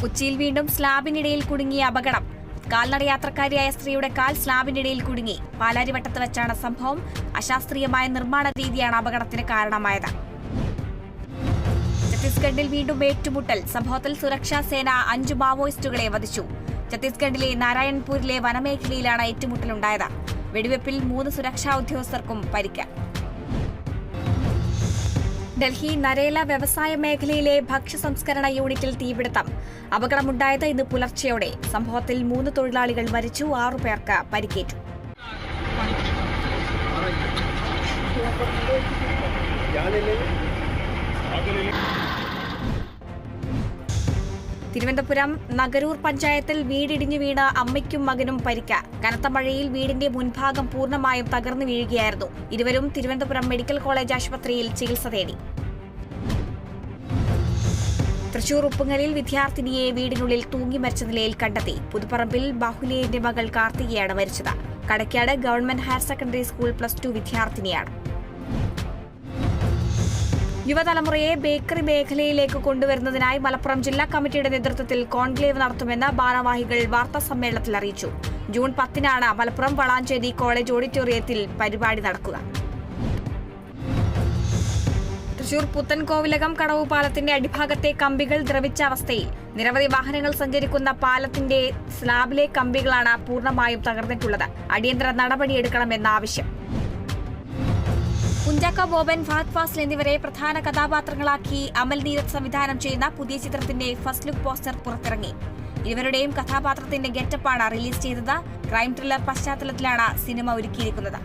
കൊച്ചിയിൽ വീണ്ടും സ്ലാബിനിടയിൽ കുടുങ്ങിയ അപകടം. കാൽനടയാത്രക്കാരിയായ സ്ത്രീയുടെ കാൽ സ്ലാബിനിടയിൽ കുടുങ്ങി. പാലാരിവട്ടത്ത് വെച്ചാണ് സംഭവം. അശാസ്ത്രീയമായ നിർമ്മാണ രീതിയാണ് അപകടത്തിന് കാരണമായത്. ഛത്തീസ്ഗഡിൽ വീണ്ടും ഏറ്റുമുട്ടൽ. സംഭവത്തിൽ സുരക്ഷാ സേന 5 മാവോയിസ്റ്റുകളെ വധിച്ചു. ഛത്തീസ്ഗഡിലെ നാരായൺപൂരിലെ വനമേഖലയിലാണ് ഏറ്റുമുട്ടലുണ്ടായത്. വെടിവെപ്പിൽ 3 സുരക്ഷാ ഉദ്യോഗസ്ഥർക്കും പരിക്ക്. ഡൽഹി നരേല വ്യവസായ മേഖലയിലെ ഭക്ഷ്യ സംസ്കരണ യൂണിറ്റിൽ തീപിടുത്തം. അപകടമുണ്ടായത് ഇന്ന് പുലർച്ചെയോടെ. സംഭവത്തിൽ 3 തൊഴിലാളികൾ മരിച്ചു, 6 പേർക്ക് പരിക്കേറ്റു. തിരുവനന്തപുരം നഗരൂർ പഞ്ചായത്തിൽ വീടിടിഞ്ഞു വീണ് അമ്മയ്ക്കും മകനും പരിക്ക്. കനത്ത മഴയിൽ വീടിന്റെ മുൻഭാഗം പൂർണ്ണമായും തകർന്നു വീഴുകയായിരുന്നു. ഇരുവരും തിരുവനന്തപുരം മെഡിക്കൽ കോളേജ് ആശുപത്രിയിൽ ചികിത്സ തേടി. തൃശൂർ ഉപ്പുങ്ങലിൽ വിദ്യാർത്ഥിനിയെ വീടിനുള്ളിൽ തൂങ്ങി മരിച്ച നിലയിൽ കണ്ടെത്തി. പുതുപ്പറമ്പിൽ ബാഹുലേയന്റെ മകൾ കാർത്തികയാണ് മരിച്ചത്. Kadakkad government higher secondary school +2 വിദ്യാർത്ഥിനിയാണ്. യുവതലമുറയെ ബേക്കറി മേഖലയിലേക്ക് കൊണ്ടുവരുന്നതിനായി മലപ്പുറം ജില്ലാ കമ്മിറ്റിയുടെ നേതൃത്വത്തിൽ കോൺക്ലേവ് നടത്തുമെന്ന് ഭാരവാഹികൾ വാർത്താസമ്മേളനത്തിൽ അറിയിച്ചു. ജൂൺ 10-നാണ് മലപ്പുറം വളാഞ്ചേരി കോളേജ് ഓഡിറ്റോറിയത്തിൽ പരിപാടി നടക്കുക. തൃശൂർ പുത്തൻകോവിലകം കടവ് പാലത്തിന്റെ അടിഭാഗത്തെ കമ്പികൾ ദ്രവിച്ച അവസ്ഥയിൽ. നിരവധി വാഹനങ്ങൾ സഞ്ചരിക്കുന്ന പാലത്തിന്റെ സ്ലാബിലെ കമ്പികളാണ് പൂർണ്ണമായും തകർന്നിട്ടുള്ളത്. അടിയന്തര നടപടിയെടുക്കണമെന്ന ആവശ്യം. കുഞ്ചാക്ക ബോബൻ, ഫഹദ് ഫാസിൽ എന്നിവരെ പ്രധാന കഥാപാത്രങ്ങളാക്കി അമൽ നീരദ് സംവിധാനം ചെയ്യുന്ന പുതിയ ചിത്രത്തിന്റെ ഫസ്റ്റ് ലുക്ക് പോസ്റ്റർ പുറത്തിറങ്ങി. ഇരുവരുടെയും കഥാപാത്രത്തിന്റെ ഗെറ്റപ്പാണ് റിലീസ് ചെയ്തത്. ക്രൈം ത്രില്ലർ പശ്ചാത്തലത്തിലാണ് സിനിമ ഒരുക്കിയിരിക്കുന്നത്.